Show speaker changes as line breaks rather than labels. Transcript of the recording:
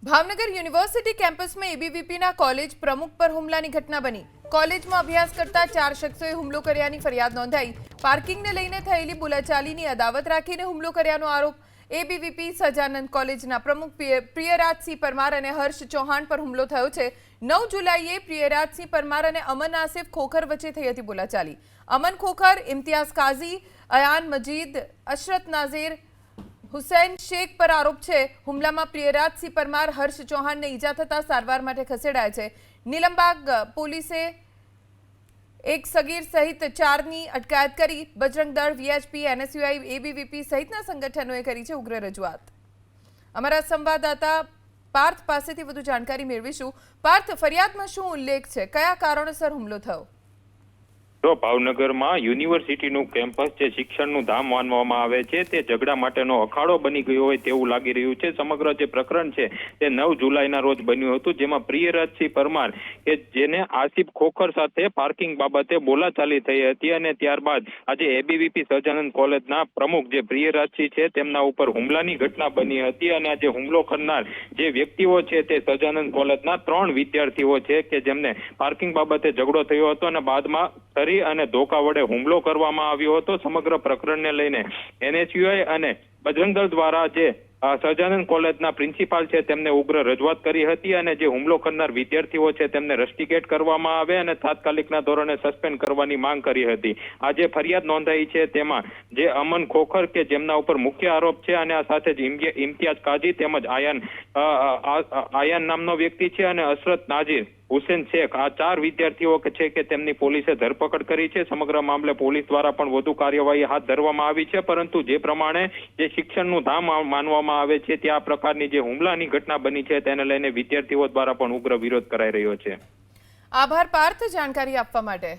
Bhavnagar university કેમ્પસમાં એબીવીપીના college પ્રમુખ પર હુમલાની ઘટના બની। કોલેજમાં અભ્યાસ કરતા 4 શખ્સોએ હુમલો કર્યાની ફરિયાદ નોંધાઈ। પાર્કિંગને લઈને થયેલી બોલાચાલીની અદાવત રાખીને હુમલો કર્યાનો આરોપ। એબીવીપી સજાનંદ કોલેજના પ્રમુખ પ્રિયરાજસિંહ પરમાર અને હર્ષ ચૌહાણ પર હુમલો થયો છે। 9 જુલાઈએ પ્રિયરાજસિંહ પરમાર અને અમન આસિફ ખોખર વચ્ચે થઈ હતી બોલાચાલી। અમન ખોખર, ઇમ્તિયાઝ કાઝી, અયાન મજીદ, અશરત નાઝીર, હુસૈન શેખ પર આરોપ છે। હુમલામાં પ્રિયરાજસિંહ પરમાર, હર્ષ ચૌહાણને ઈજા થતા સારવાર માટે ખસેડાયા છે। નીલમબાગ પોલીસે એક સગીર સહિત 4ની અટકાયત કરી। બજરંગ દળ, વીએચપી, એનએસયુઆઈ, એબીવીપી સહિતના સંગઠનોએ કરી છે ઉગ્ર રજૂઆત। અમારા સંવાદદાતા પાર્થ પાસેથી વધુ જાણકારી મેળવીશું। પાર્થ, ફરિયાદમાં શું ઉલ્લેખ છે? કયા કારણોસર હુમલો થયો?
તો ભાવનગરમાં યુનિવર્સિટીનું કેમ્પસ જે શિક્ષણનું ધામ માનવામાં આવે છે તે ઝઘડા માટેનો અખાડો બની ગયો હોય તેવું લાગી રહ્યું છે। સમગ્ર જે પ્રકરણ છે તે 9 જુલાઈના રોજ બન્યું હતું, જેમાં પ્રિયરાજસિંહ પરમાર કે જેને આસિફ ખોખર સાથે પાર્કિંગ બાબતે બોલાચાલી થઈ હતી અને ત્યારબાદ આજે એબીવીપી સજાનંદ કોલેજના પ્રમુખ જે પ્રિયરાજસિંહ છે તેમના ઉપર હુમલાની ઘટના બની હતી અને આજે હુમલો કરનાર જે વ્યક્તિઓ છે તે સજાનંદ કોલેજના 3 વિદ્યાર્થીઓ છે કે જેમને પાર્કિંગ બાબતે ઝઘડો થયો હતો અને બાદમાં અને ધોકા વડે હુમલો કરવામાં આવ્યો હતો। સમગ્ર પ્રકરણને લઈને એનએસયુઆઈ અને બજરંગ દળ દ્વારા જે સજાનંદ કોલેજના પ્રિન્સિપાલ છે તેમને ઉગ્ર રજૂઆત કરી હતી અને જે હુમલો કરનાર વિદ્યાર્થીઓ છે તેમને રસ્ટિકેટ કરવામાં આવે અને તાત્કાલિકના ધોરણે સસ્પેન્ડ કરવાની માંગ કરી હતી। આ જે ફરિયાદ નોંધાઈ છે તેમાં જે અમન ખોખર કે જેમના ઉપર મુખ્ય આરોપ છે અને આ સાથે જ ઇમ્તિયાઝ કાઝી તેમજ આયાન નામનો વ્યક્તિ છે અને અશરત નાઝીર, હુસૈન શેખ, આ 4 વિદ્યાર્થીઓ છે કે તેમની પોલીસે ધરપકડ કરી છે। સમગ્ર મામલે પોલીસ દ્વારા પણ વધુ કાર્યવાહી હાથ ધરવામાં આવી છે, પરંતુ જે પ્રમાણે જે શિક્ષણનું ધામ માનવામાં આવે છે ત્યાં પ્રકારની જે હુમલાની ઘટના બની છે તેને લઈને વિદ્યાર્થીઓ દ્વારા પણ ઉગ્ર વિરોધ કરાઈ રહ્યો છે।
આભાર પાર્થ, જાણકારી આપવા માટે।